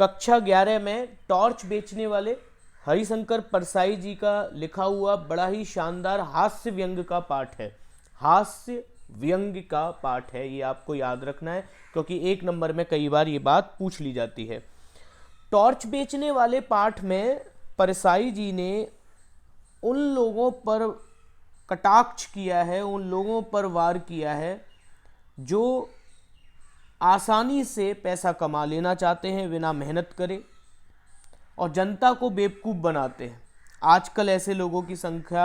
कक्षा 11 में टॉर्च बेचने वाले हरिशंकर परसाई जी का लिखा हुआ बड़ा ही शानदार हास्य व्यंग का पाठ है। हास्य व्यंग का पाठ है, ये आपको याद रखना है क्योंकि 1 नंबर में कई बार ये बात पूछ ली जाती है। टॉर्च बेचने वाले पाठ में परसाई जी ने उन लोगों पर कटाक्ष किया है, उन लोगों पर वार किया है जो आसानी से पैसा कमा लेना चाहते हैं बिना मेहनत करे और जनता को बेवकूफ़ बनाते हैं। आजकल ऐसे लोगों की संख्या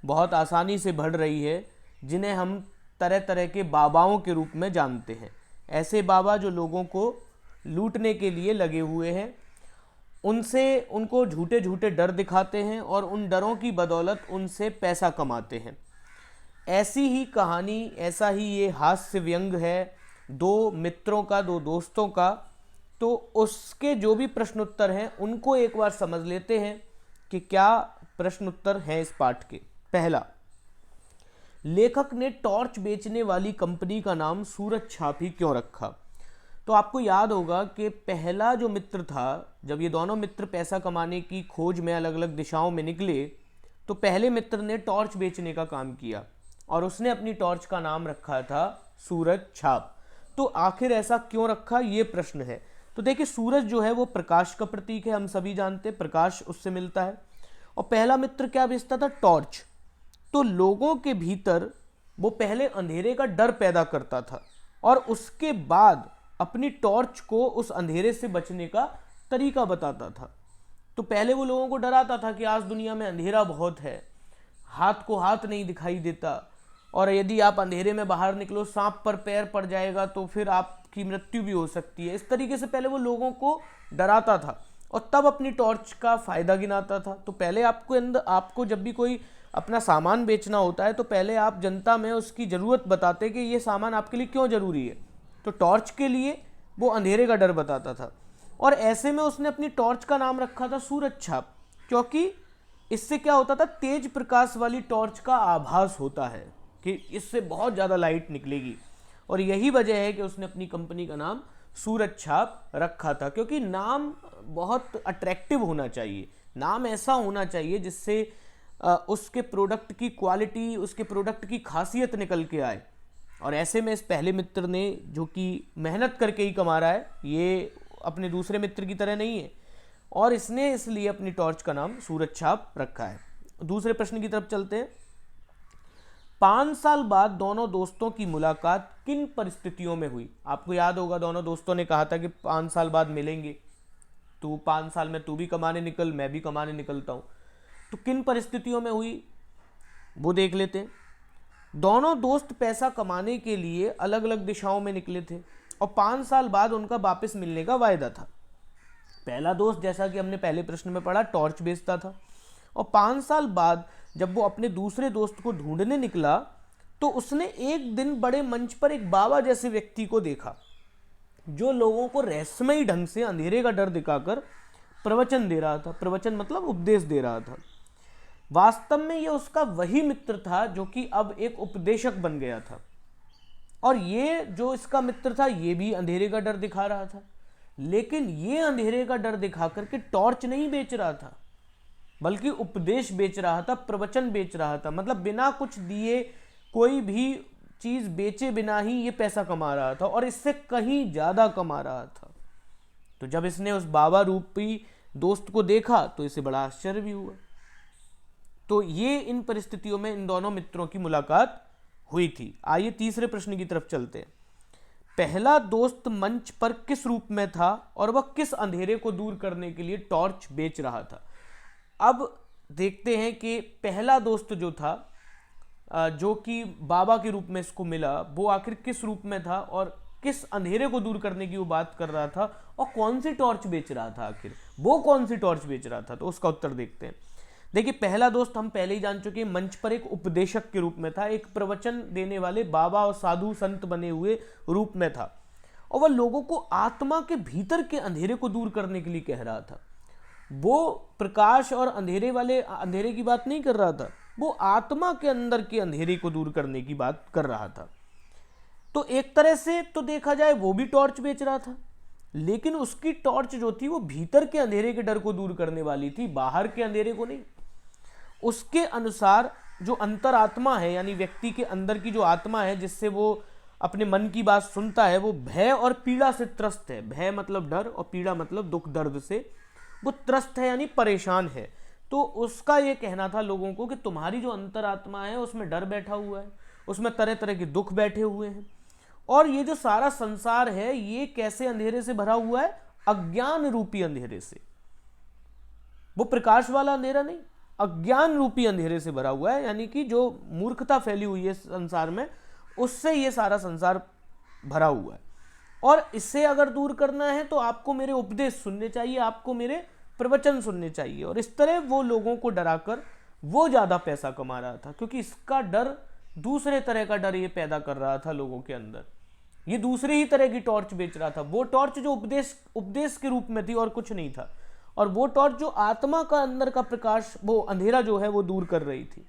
बहुत आसानी से बढ़ रही है जिन्हें हम तरह तरह के बाबाओं के रूप में जानते हैं। ऐसे बाबा जो लोगों को लूटने के लिए लगे हुए हैं, उनको झूठे झूठे डर दिखाते हैं और उन डरों की बदौलत उनसे पैसा कमाते हैं। ऐसी ही कहानी, ऐसा ही ये हास्य व्यंग है 2 मित्रों का, 2 दोस्तों का। तो उसके जो भी प्रश्न उत्तर हैं उनको एक बार समझ लेते हैं कि क्या प्रश्न उत्तर हैं इस पाठ के। पहला, लेखक ने टॉर्च बेचने वाली कंपनी का नाम सूरज छाप ही क्यों रखा? तो आपको याद होगा कि पहला जो मित्र था, जब ये दोनों मित्र पैसा कमाने की खोज में अलग अलग दिशाओं में निकले, तो पहले मित्र ने टॉर्च बेचने का काम किया और उसने अपनी टॉर्च का नाम रखा था सूरज छाप। तो आखिर ऐसा क्यों रखा, ये प्रश्न है। तो देखिए, सूरज जो है वो प्रकाश का प्रतीक है, हम सभी जानते हैं, प्रकाश उससे मिलता है। और पहला मित्र क्या बेचता था? टॉर्च। तो लोगों के भीतर वो पहले अंधेरे का डर पैदा करता था और उसके बाद अपनी टॉर्च को उस अंधेरे से बचने का तरीका बताता था। तो पहले वो लोगों को डराता था कि आज दुनिया में अंधेरा बहुत है, हाथ को हाथ नहीं दिखाई देता, और यदि आप अंधेरे में बाहर निकलो, सांप पर पैर पड़ जाएगा तो फिर आपकी मृत्यु भी हो सकती है। इस तरीके से पहले वो लोगों को डराता था और तब अपनी टॉर्च का फायदा गिनाता था। तो पहले आपको जब भी कोई अपना सामान बेचना होता है तो पहले आप जनता में उसकी ज़रूरत बताते कि ये सामान आपके लिए क्यों ज़रूरी है। तो टॉर्च के लिए वो अंधेरे का डर बताता था और ऐसे में उसने अपनी टॉर्च का नाम रखा था सूरज छाप, क्योंकि इससे क्या होता था, तेज प्रकाश वाली टॉर्च का आभास होता है कि इससे बहुत ज़्यादा लाइट निकलेगी। और यही वजह है कि उसने अपनी कंपनी का नाम सूरज छाप रखा था, क्योंकि नाम बहुत अट्रैक्टिव होना चाहिए, नाम ऐसा होना चाहिए जिससे उसके प्रोडक्ट की क्वालिटी, उसके प्रोडक्ट की खासियत निकल के आए। और ऐसे में इस पहले मित्र ने, जो कि मेहनत करके ही कमा रहा है, ये अपने दूसरे मित्र की तरह नहीं है, और इसने इसलिए अपनी टॉर्च का नाम सूरज छाप रखा है। दूसरे प्रश्न की तरफ चलते हैं। 5 साल बाद दोनों दोस्तों की मुलाकात किन परिस्थितियों में हुई? आपको याद होगा, दोनों दोस्तों ने कहा था कि 5 साल बाद मिलेंगे, तू 5 साल में तू भी कमाने निकल, मैं भी कमाने निकलता हूं। तो किन परिस्थितियों में हुई वो देख लेते हैं। दोनों दोस्त पैसा कमाने के लिए अलग अलग दिशाओं में निकले थे और 5 साल बाद उनका वापस मिलने का वायदा था। पहला दोस्त, जैसा कि हमने पहले प्रश्न में पढ़ा, टॉर्च बेचता था और 5 साल बाद जब वो अपने दूसरे दोस्त को ढूंढने निकला तो उसने एक दिन बड़े मंच पर एक बाबा जैसे व्यक्ति को देखा जो लोगों को रहस्यमयी ढंग से अंधेरे का डर दिखाकर प्रवचन दे रहा था। प्रवचन मतलब उपदेश दे रहा था। वास्तव में ये उसका वही मित्र था जो कि अब एक उपदेशक बन गया था, और ये जो इसका मित्र था ये भी अंधेरे का डर दिखा रहा था, लेकिन ये अंधेरे का डर दिखा करके टॉर्च नहीं बेच रहा था, बल्कि उपदेश बेच रहा था, प्रवचन बेच रहा था। मतलब बिना कुछ दिए, कोई भी चीज बेचे बिना ही ये पैसा कमा रहा था और इससे कहीं ज्यादा कमा रहा था। तो जब इसने उस बाबा रूपी दोस्त को देखा तो इसे बड़ा आश्चर्य भी हुआ। तो ये इन परिस्थितियों में इन दोनों मित्रों की मुलाकात हुई थी। आइए तीसरे प्रश्न की तरफ चलते हैं। पहला दोस्त मंच पर किस रूप में था और वह किस अंधेरे को दूर करने के लिए टॉर्च बेच रहा था? अब देखते हैं कि पहला दोस्त जो था, जो कि बाबा के रूप में इसको मिला, वो आखिर किस रूप में था और किस अंधेरे को दूर करने की वो बात कर रहा था और कौन सी टॉर्च बेच रहा था, आखिर वो कौन सी टॉर्च बेच रहा था। तो उसका उत्तर देखते हैं। देखिए, पहला दोस्त हम पहले ही जान चुके हैं, मंच पर एक उपदेशक के रूप में था, एक प्रवचन देने वाले बाबा और साधु संत बने हुए रूप में था, और वह लोगों को आत्मा के भीतर के अंधेरे को दूर करने के लिए कह रहा था। वो प्रकाश और अंधेरे वाले अंधेरे की बात नहीं कर रहा था, वो आत्मा के अंदर के अंधेरे को दूर करने की बात कर रहा था। तो एक तरह से तो देखा जाए वो भी टॉर्च बेच रहा था, लेकिन उसकी टॉर्च जो थी वो भीतर के अंधेरे के डर को दूर करने वाली थी, बाहर के अंधेरे को नहीं। उसके अनुसार जो अंतरात्मा है, यानी व्यक्ति के अंदर की जो आत्मा है जिससे वो अपने मन की बात सुनता है, वो भय और पीड़ा से त्रस्त है। भय मतलब डर और पीड़ा मतलब दुख दर्द से वो त्रस्त है, यानी परेशान है। तो उसका ये कहना था लोगों को कि तुम्हारी जो अंतरात्मा है उसमें डर बैठा हुआ है, उसमें तरह तरह के दुख बैठे हुए हैं, और ये जो सारा संसार है ये कैसे अंधेरे से भरा हुआ है? अज्ञान रूपी अंधेरे से। वो प्रकाश वाला अंधेरा नहीं, अज्ञान रूपी अंधेरे से भरा हुआ है, यानी कि जो मूर्खता फैली हुई है संसार में, उससे ये सारा संसार भरा हुआ है। और इससे अगर दूर करना है तो आपको मेरे उपदेश सुनने चाहिए, आपको मेरे प्रवचन सुनने चाहिए। और इस तरह वो लोगों को डराकर वो ज्यादा पैसा कमा रहा था, क्योंकि इसका डर, दूसरे तरह का डर ये पैदा कर रहा था लोगों के अंदर। ये दूसरी ही तरह की टॉर्च बेच रहा था। वो टॉर्च जो उपदेश के रूप में थी और कुछ नहीं था, और वो टॉर्च जो आत्मा का अंदर का प्रकाश, वो अंधेरा जो है वो दूर कर रही थी।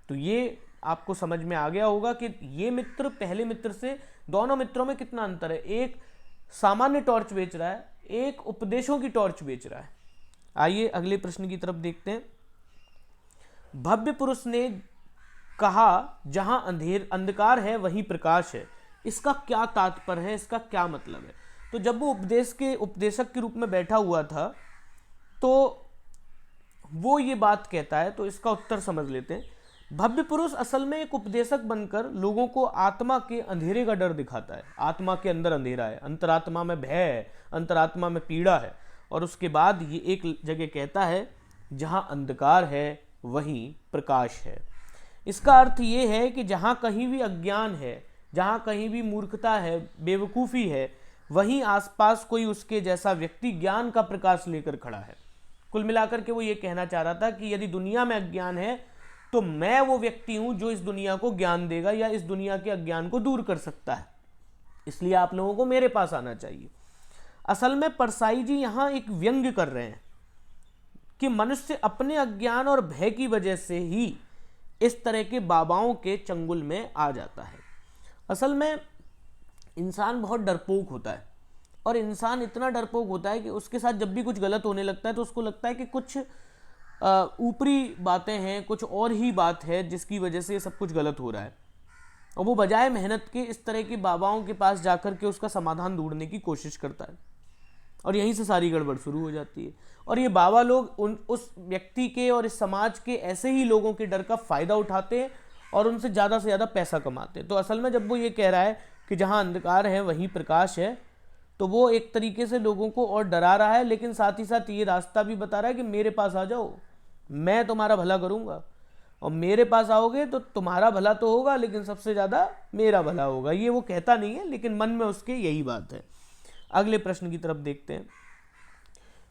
तो ये आपको समझ में आ गया होगा कि ये मित्र पहले मित्र से, दोनों मित्रों में कितना अंतर है। एक सामान्य टॉर्च बेच रहा है, एक उपदेशों की टॉर्च बेच रहा है। आइए अगले प्रश्न की तरफ देखते हैं। भव्य पुरुष ने कहा जहां अंधकार है वहीं प्रकाश है, इसका क्या तात्पर्य है, इसका क्या मतलब है? तो जब वो उपदेशक के रूप में बैठा हुआ था तो वो ये बात कहता है, तो इसका उत्तर समझ लेते हैं। भव्य पुरुष असल में एक उपदेशक बनकर लोगों को आत्मा के अंधेरे का डर दिखाता है। आत्मा के अंदर अंधेरा है, अंतरात्मा में भय है, अंतरात्मा में पीड़ा है, और उसके बाद ये एक जगह कहता है जहां अंधकार है वहीं प्रकाश है। इसका अर्थ ये है कि जहां कहीं भी अज्ञान है, जहां कहीं भी मूर्खता है, बेवकूफ़ी है, वहीं आसपास कोई उसके जैसा व्यक्ति ज्ञान का प्रकाश लेकर खड़ा है। कुल मिलाकर के वो ये कहना चाह रहा था कि यदि दुनिया में अज्ञान है तो मैं वो व्यक्ति हूं जो इस दुनिया को ज्ञान देगा या इस दुनिया के अज्ञान को दूर कर सकता है। इसलिए आप लोगों को मेरे पास आना चाहिए। असल में परसाई जी यहां एक व्यंग्य कर रहे हैं कि मनुष्य अपने अज्ञान और भय की वजह से ही इस तरह के बाबाओं के चंगुल में आ जाता है। असल में इंसान बहुत डरपोक होता है, और इंसान इतना डरपोक होता है कि उसके साथ जब भी कुछ गलत होने लगता है तो उसको लगता है कि कुछ ऊपरी बातें हैं, कुछ और ही बात है जिसकी वजह से ये सब कुछ गलत हो रहा है, और वो बजाय मेहनत के इस तरह के बाबाओं के पास जाकर के उसका समाधान ढूंढने की कोशिश करता है, और यहीं से सारी गड़बड़ शुरू हो जाती है। और ये बाबा लोग उस व्यक्ति के और इस समाज के ऐसे ही लोगों के डर का फायदा उठाते हैं और उनसे ज़्यादा से ज़्यादा पैसा कमाते हैं। तो असल में जब वो ये कह रहा है कि जहाँ अंधकार है वहीं प्रकाश है, तो वो एक तरीके से लोगों को और डरा रहा है, लेकिन साथ ही साथ ये रास्ता भी बता रहा है कि मेरे पास आ जाओ, मैं तुम्हारा भला करूँगा, और मेरे पास आओगे तो तुम्हारा भला तो होगा लेकिन सबसे ज़्यादा मेरा भला होगा। ये वो कहता नहीं है, लेकिन मन में उसके यही बात है। अगले प्रश्न की तरफ देखते हैं।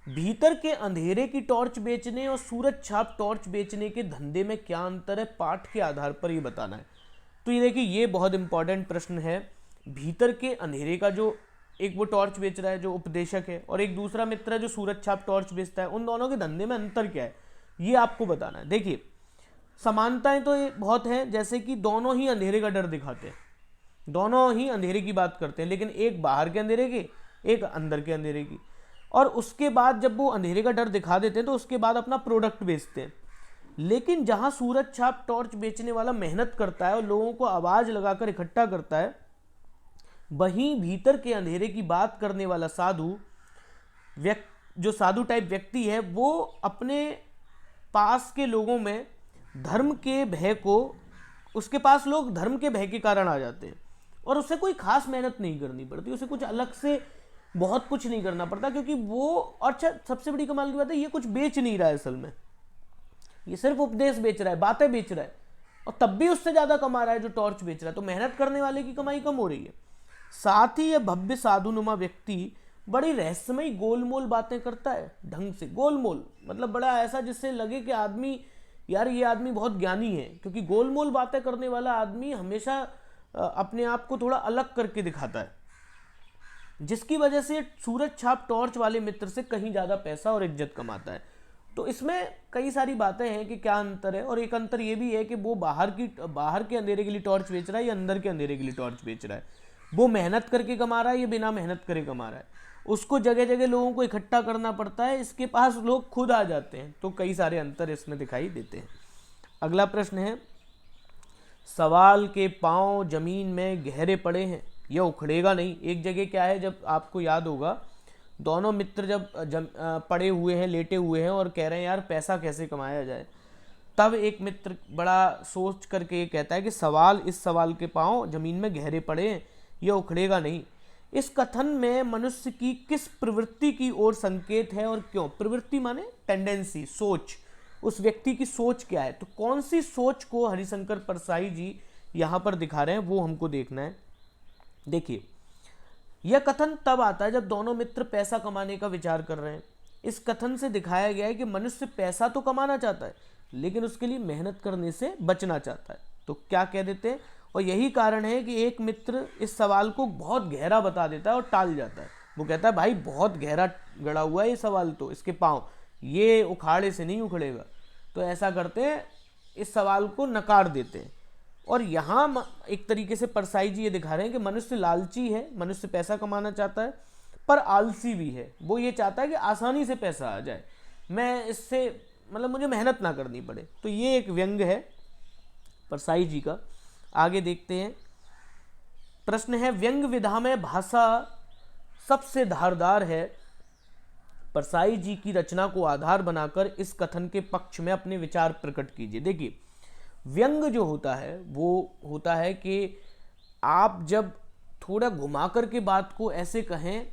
भीतर के अंधेरे की टॉर्च बेचने और सूरज छाप टॉर्च बेचने के धंधे में क्या अंतर है, पाठ के आधार पर ये बताना है। तो ये देखिए, ये बहुत इंपॉर्टेंट प्रश्न है। भीतर के अंधेरे का जो एक वो टॉर्च बेच रहा है जो उपदेशक है, और एक दूसरा मित्र है जो सूरज छाप टॉर्च बेचता है, उन दोनों के धंधे में अंतर क्या है ये आपको बताना है। देखिए, समानताएं तो ये बहुत हैं, जैसे कि दोनों ही अंधेरे का डर दिखाते हैं, दोनों ही अंधेरे की बात करते हैं, लेकिन एक बाहर के अंधेरे की, एक अंदर के अंधेरे की। और उसके बाद जब वो अंधेरे का डर दिखा देते हैं तो उसके बाद अपना प्रोडक्ट बेचते हैं। लेकिन जहां सूरज छाप टॉर्च बेचने वाला मेहनत करता है और लोगों को आवाज लगाकर इकट्ठा करता है, वहीं भीतर के अंधेरे की बात करने वाला साधु जो साधु टाइप व्यक्ति है, वो अपने पास के लोगों में धर्म के भय को, उसके पास लोग धर्म के भय के कारण आ जाते हैं, और उसे कोई खास मेहनत नहीं करनी पड़ती, उसे कुछ अलग से बहुत कुछ नहीं करना पड़ता, क्योंकि वो, अच्छा सबसे बड़ी कमाल की बात है, ये कुछ बेच नहीं रहा है असल में, ये सिर्फ उपदेश बेच रहा है, बातें बेच रहा है, और तब भी उससे ज्यादा कमा रहा है जो टॉर्च बेच रहा है। तो मेहनत करने वाले की कमाई कम हो रही है। साथ ही यह भव्य साधुनुमा व्यक्ति बड़ी रहस्यमयी गोलमोल बातें करता है, ढंग से। गोलमोल मतलब बड़ा ऐसा जिससे लगे कि आदमी, यार ये आदमी बहुत ज्ञानी है, क्योंकि गोलमोल बातें करने वाला आदमी हमेशा अपने आप को थोड़ा अलग करके दिखाता है, जिसकी वजह से सूरज छाप टॉर्च वाले मित्र से कहीं ज्यादा पैसा और इज्जत कमाता है। तो इसमें कई सारी बातें हैं कि क्या अंतर है, और एक अंतर ये भी है कि वो बाहर के अंधेरे के लिए टॉर्च बेच रहा है या अंदर के अंधेरे के लिए टॉर्च बेच रहा है, वो मेहनत करके कमा रहा है या बिना मेहनत करे कमा रहा है। उसको जगह जगह लोगों को इकट्ठा करना पड़ता है, इसके पास लोग खुद आ जाते हैं। तो कई सारे अंतर इसमें दिखाई देते हैं। अगला प्रश्न है, सवाल के पांव जमीन में गहरे पड़े हैं, यह उखड़ेगा नहीं। एक जगह क्या है, जब आपको याद होगा, दोनों मित्र जब पड़े हुए हैं, लेटे हुए हैं और कह रहे हैं यार पैसा कैसे कमाया जाए, तब एक मित्र बड़ा सोच करके ये कहता है कि इस सवाल के पांव जमीन में गहरे पड़े हैं, यह उखड़ेगा नहीं। इस कथन में मनुष्य की किस प्रवृत्ति की ओर संकेत है और क्यों? प्रवृत्ति माने टेंडेंसी, सोच, उस व्यक्ति की सोच क्या है। तो कौन सी सोच को हरिशंकर परसाई जी यहाँ पर दिखा रहे हैं वो हमको देखना है। देखिए, यह कथन तब आता है जब दोनों मित्र पैसा कमाने का विचार कर रहे हैं। इस कथन से दिखाया गया है कि मनुष्य पैसा तो कमाना चाहता है, लेकिन उसके लिए मेहनत करने से बचना चाहता है। तो क्या कह देते हैं, और यही कारण है कि एक मित्र इस सवाल को बहुत गहरा बता देता है और टाल जाता है। वो कहता है भाई बहुत गहरा गड़ा हुआ है ये सवाल, तो इसके पाँव ये उखाड़े से नहीं उखड़ेगा। तो ऐसा करते हैं, इस सवाल को नकार देते हैं। और यहाँ एक तरीके से परसाई जी ये दिखा रहे हैं कि मनुष्य लालची है, मनुष्य पैसा कमाना चाहता है, पर आलसी भी है। वो ये चाहता है कि आसानी से पैसा आ जाए, मैं इससे मतलब मुझे मेहनत ना करनी पड़े। तो ये एक व्यंग है परसाई जी का। आगे देखते हैं, प्रश्न है, व्यंग विधा में भाषा सबसे धारदार है। परसाई जी की रचना को आधार बनाकर इस कथन के पक्ष में अपने विचार प्रकट कीजिए। देखिए, व्यंग जो होता है वो होता है कि आप जब थोड़ा घुमा करके बात को ऐसे कहें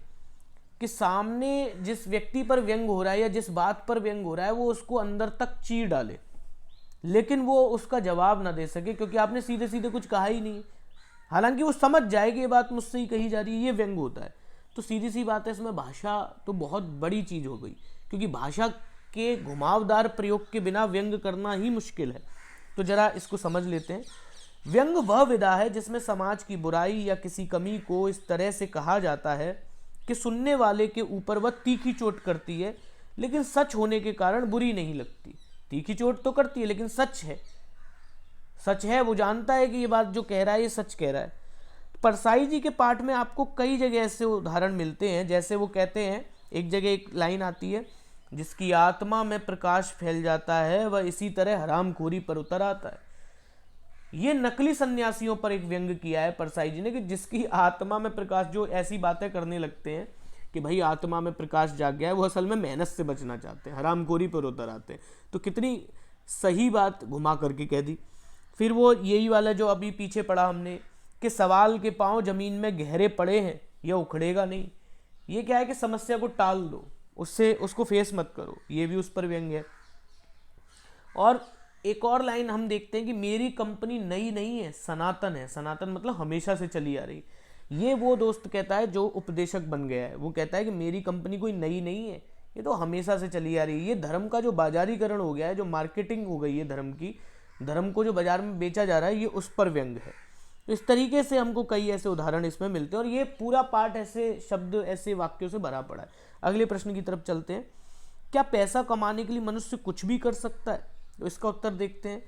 कि सामने जिस व्यक्ति पर व्यंग हो रहा है या जिस बात पर व्यंग हो रहा है वो उसको अंदर तक चीर डाले, लेकिन वो उसका जवाब ना दे सके, क्योंकि आपने सीधे सीधे कुछ कहा ही नहीं। हालांकि वो समझ जाए कि ये बात मुझसे ही कही जा रही है, ये व्यंग होता है। तो सीधी सी बात है, इसमें भाषा तो बहुत बड़ी चीज़ हो गई, क्योंकि भाषा के घुमावदार प्रयोग के बिना व्यंग करना ही मुश्किल है। तो जरा इसको समझ लेते हैं। व्यंग वह विधा है जिसमें समाज की बुराई या किसी कमी को इस तरह से कहा जाता है कि सुनने वाले के ऊपर वह तीखी चोट करती है, लेकिन सच होने के कारण बुरी नहीं लगती। तीखी चोट तो करती है, लेकिन सच है, वो जानता है कि ये बात जो कह रहा है ये सच कह रहा है। परसाई जी के पाठ में आपको कई जगह ऐसे उदाहरण मिलते हैं, जैसे वो कहते हैं, एक जगह एक लाइन आती है, जिसकी आत्मा में प्रकाश फैल जाता है वह इसी तरह हरामखोरी पर उतर आता है। ये नकली सन्यासियों पर एक व्यंग किया है परसाई जी ने, कि जिसकी आत्मा में प्रकाश, जो ऐसी बातें करने लगते हैं कि भाई आत्मा में प्रकाश जाग गया है, वो असल में मेहनत से बचना चाहते हैं, हरामखोरी पर उतर आते हैं। तो कितनी सही बात घुमा करके कह दी। फिर वो यही वाला जो अभी पीछे पढ़ा हमने कि सवाल के पांव जमीन में गहरे पड़े हैं, यह उखड़ेगा नहीं। ये क्या है कि समस्या को टाल दो, उसको फेस मत करो, ये भी उस पर व्यंग है। और एक और लाइन हम देखते हैं कि मेरी कंपनी नई नहीं है, सनातन है। सनातन मतलब हमेशा से चली आ रही। ये वो दोस्त कहता है जो उपदेशक बन गया है, वो कहता है कि मेरी कंपनी कोई नई नहीं है, ये तो हमेशा से चली आ रही है। ये धर्म का जो बाजारीकरण हो गया है, जो मार्केटिंग हो गई है धर्म की, धर्म को जो बाजार में बेचा जा रहा है, ये उस पर व्यंग है। तो इस तरीके से हमको कई ऐसे उदाहरण इसमें मिलते हैं, और ये पूरा पाठ ऐसे शब्द, ऐसे वाक्यों से भरा पड़ा है। अगले प्रश्न की तरफ चलते हैं। क्या पैसा कमाने के लिए मनुष्य कुछ भी कर सकता है? तो इसका उत्तर देखते हैं।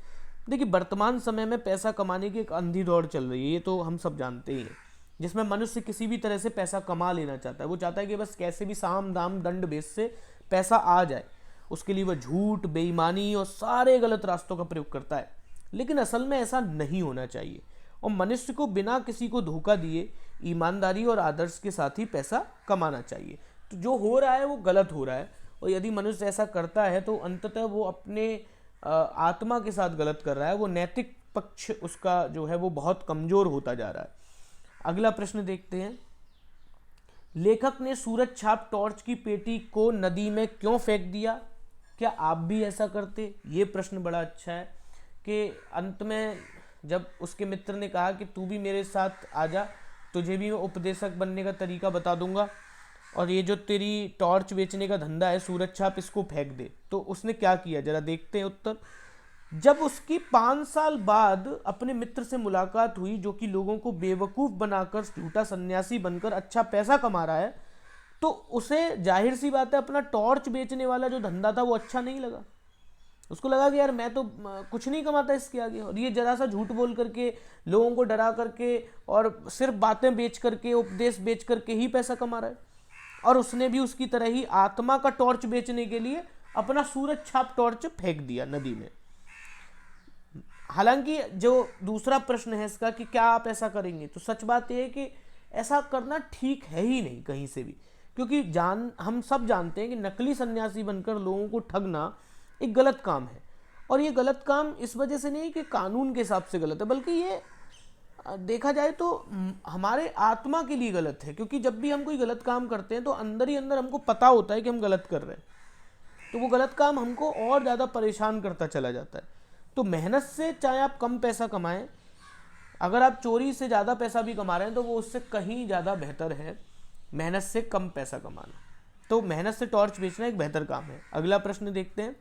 देखिए, वर्तमान समय में पैसा कमाने की एक अंधी दौड़ चल रही है, ये तो हम सब जानते ही हैं, जिसमें मनुष्य किसी भी तरह से पैसा कमा लेना चाहता है। वो चाहता है कि बस कैसे भी साम दाम दंड भेद से पैसा आ जाए। उसके लिए वह झूठ, बेईमानी और सारे गलत रास्तों का प्रयोग करता है। लेकिन असल में ऐसा नहीं होना चाहिए, और मनुष्य को बिना किसी को धोखा दिए ईमानदारी और आदर्श के साथ ही पैसा कमाना चाहिए। तो जो हो रहा है वो गलत हो रहा है, और यदि मनुष्य ऐसा करता है तो अंततः वो अपने आत्मा के साथ गलत कर रहा है। वो नैतिक पक्ष उसका जो है वो बहुत कमजोर होता जा रहा है। अगला प्रश्न देखते हैं। लेखक ने सूरज छाप टॉर्च की पेटी को नदी में क्यों फेंक दिया? क्या आप भी ऐसा करते? ये प्रश्न बड़ा अच्छा है कि अंत में जब उसके मित्र ने कहा कि तू भी मेरे साथ आजा, तुझे भी मैं उपदेशक बनने का तरीका बता दूंगा, और ये जो तेरी टॉर्च बेचने का धंधा है सूरज छाप, इसको फेंक दे। तो उसने क्या किया, जरा देखते हैं उत्तर। जब उसकी 5 साल बाद अपने मित्र से मुलाकात हुई, जो कि लोगों को बेवकूफ़ बनाकर झूठा सन्यासी बनकर अच्छा पैसा कमा रहा है, तो उसे जाहिर सी बात है अपना टॉर्च बेचने वाला जो धंधा था वो अच्छा नहीं लगा। उसको लगा कि यार मैं तो कुछ नहीं कमाता इसके आगे, और ये जरा सा झूठ बोल करके, लोगों को डरा करके और सिर्फ बातें बेच करके, उपदेश बेच करके ही पैसा कमा रहा है। और उसने भी उसकी तरह ही आत्मा का टॉर्च बेचने के लिए अपना सूरज छाप टॉर्च फेंक दिया नदी में। हालांकि जो दूसरा प्रश्न है इसका कि क्या आप ऐसा करेंगे, तो सच बात यह है कि ऐसा करना ठीक है ही नहीं कहीं से भी, क्योंकि हम सब जानते हैं कि नकली सन्यासी बनकर लोगों को ठगना एक गलत काम है। और ये गलत काम इस वजह से नहीं कि कानून के हिसाब से गलत है, बल्कि ये देखा जाए तो हमारे आत्मा के लिए गलत है, क्योंकि जब भी हम कोई गलत काम करते हैं तो अंदर ही अंदर हमको पता होता है कि हम गलत कर रहे हैं, तो वो गलत काम हमको और ज़्यादा परेशान करता चला जाता है। तो मेहनत से चाहे आप कम पैसा कमाएं, अगर आप चोरी से ज़्यादा पैसा भी कमा रहे हैं तो वो उससे कहीं ज़्यादा बेहतर है मेहनत से कम पैसा कमाना। तो मेहनत से टॉर्च बेचना एक बेहतर काम है। अगला प्रश्न देखते हैं,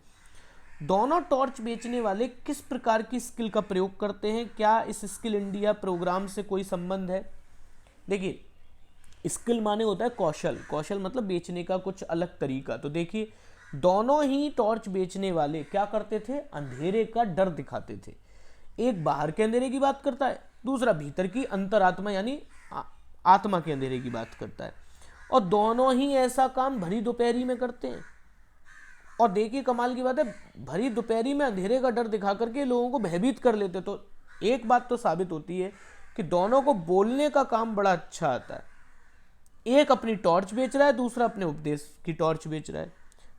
दोनों टॉर्च बेचने वाले किस प्रकार की स्किल का प्रयोग करते हैं, क्या इस स्किल इंडिया प्रोग्राम से कोई संबंध है? देखिए, स्किल माने होता है कौशल, कौशल मतलब बेचने का कुछ अलग तरीका। तो देखिए, दोनों ही टॉर्च बेचने वाले क्या करते थे, अंधेरे का डर दिखाते थे। एक बाहर के अंधेरे की बात करता है, दूसरा भीतर की अंतरात्मा यानी आत्मा के अंधेरे की बात करता है, और दोनों ही ऐसा काम भरी दोपहरी में करते हैं। और देखिए कमाल की बात है, भरी दोपहरी में अंधेरे का डर दिखा करके लोगों को भयभीत कर लेते। तो एक बात तो साबित होती है कि दोनों को बोलने का काम बड़ा अच्छा आता है। एक अपनी टॉर्च बेच रहा है, दूसरा अपने उपदेश की टॉर्च बेच रहा है।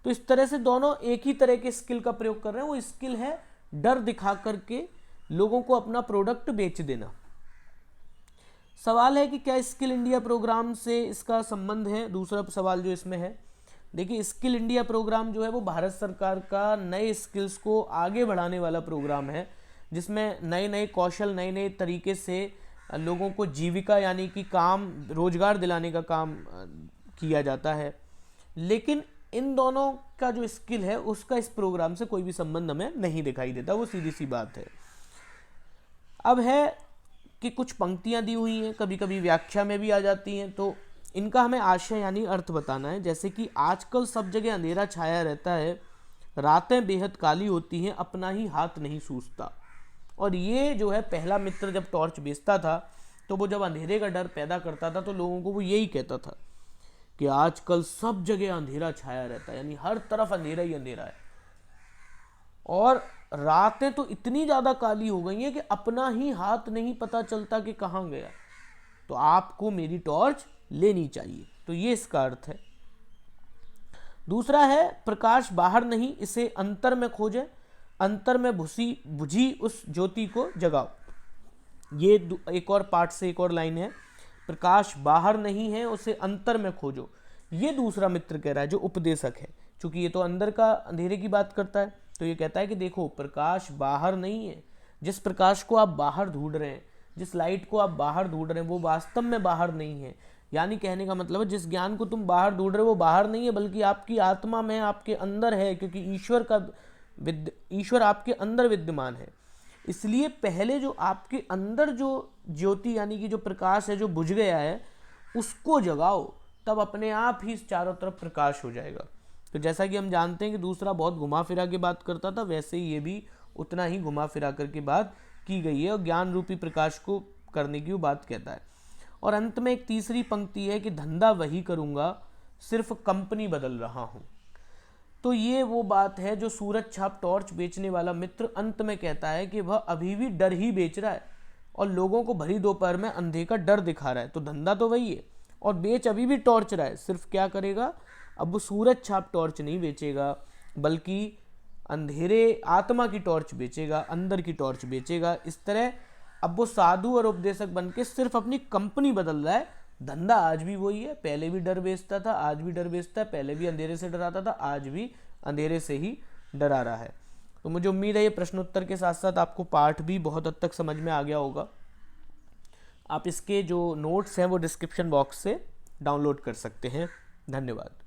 तो इस तरह से दोनों एक ही तरह के स्किल का प्रयोग कर रहे हैं। वो स्किल है डर दिखा करके लोगों को अपना प्रोडक्ट बेच देना। सवाल है कि क्या स्किल इंडिया प्रोग्राम से इसका संबंध है? दूसरा सवाल जो इसमें है, देखिए स्किल इंडिया प्रोग्राम जो है वो भारत सरकार का नए स्किल्स को आगे बढ़ाने वाला प्रोग्राम है, जिसमें नए नए कौशल, नए नए तरीके से लोगों को जीविका यानी कि काम, रोजगार दिलाने का काम किया जाता है। लेकिन इन दोनों का जो स्किल है उसका इस प्रोग्राम से कोई भी संबंध हमें नहीं दिखाई देता, वो सीधी सी बात है। अब है कि कुछ पंक्तियां दी हुई हैं, कभी कभी व्याख्या में भी आ जाती हैं, तो इनका हमें आशय यानी अर्थ बताना है। जैसे कि आजकल सब जगह अंधेरा छाया रहता है, रातें बेहद काली होती हैं, अपना ही हाथ नहीं सूझता। और ये जो है पहला मित्र जब टॉर्च बेचता था तो वो जब अंधेरे का डर पैदा करता था तो लोगों को वो यही कहता था कि आजकल सब जगह अंधेरा छाया रहता है, यानी हर तरफ अंधेरा ही अंधेरा है, और रातें तो इतनी ज़्यादा काली हो गई हैं कि अपना ही हाथ नहीं पता चलता कि कहाँ गया, तो आपको मेरी टॉर्च लेनी चाहिए। तो ये इसका अर्थ है। दूसरा है, प्रकाश बाहर नहीं, इसे अंतर में खोजें, अंतर में बुझी उस ज्योति को जगाओ। ये एक और पार्ट से एक और लाइन है, प्रकाश बाहर नहीं है, उसे अंतर में खोजो। ये दूसरा मित्र कह रहा है जो उपदेशक है, क्योंकि ये तो अंदर का अंधेरे की बात करता है। तो ये कहता है कि देखो प्रकाश बाहर नहीं है, जिस प्रकाश को आप बाहर ढूंढ रहे हैं, जिस लाइट को आप बाहर ढूंढ रहे हैं, वो वास्तव में बाहर नहीं है। यानी कहने का मतलब है जिस ज्ञान को तुम बाहर ढूंढ रहे हो वो बाहर नहीं है, बल्कि आपकी आत्मा में, आपके अंदर है, क्योंकि ईश्वर आपके अंदर विद्यमान है। इसलिए पहले जो आपके अंदर जो ज्योति यानी कि जो प्रकाश है जो बुझ गया है उसको जगाओ, तब अपने आप ही चारों तरफ प्रकाश हो जाएगा। तो जैसा कि हम जानते हैं कि दूसरा बहुत घुमा फिरा के बात करता था, वैसे ही ये भी उतना ही घुमा फिरा करके बात की गई है और ज्ञान रूपी प्रकाश को करने की वो बात कहता है। और अंत में एक तीसरी पंक्ति है कि धंधा वही करूँगा, सिर्फ कंपनी बदल रहा हूँ। तो ये वो बात है जो सूरज छाप टॉर्च बेचने वाला मित्र अंत में कहता है कि वह अभी भी डर ही बेच रहा है और लोगों को भरी दोपहर में अंधे का डर दिखा रहा है। तो धंधा तो वही है और बेच अभी भी टॉर्च रहा है, सिर्फ क्या करेगा, अब वो सूरज छाप टॉर्च नहीं बेचेगा, बल्कि अंधेरे आत्मा की टॉर्च बेचेगा, अंदर की टॉर्च बेचेगा। इस तरह अब वो साधु और उपदेशक बन के सिर्फ अपनी कंपनी बदल रहा है। धंधा आज भी वही है, पहले भी डर बेचता था, आज भी डर बेचता है, पहले भी अंधेरे से डराता था, आज भी अंधेरे से ही डरा रहा है। तो मुझे उम्मीद है ये प्रश्न उत्तर के साथ साथ आपको पाठ भी बहुत हद तक समझ में आ गया होगा। आप इसके जो नोट्स हैं वो डिस्क्रिप्शन बॉक्स से डाउनलोड कर सकते हैं। धन्यवाद।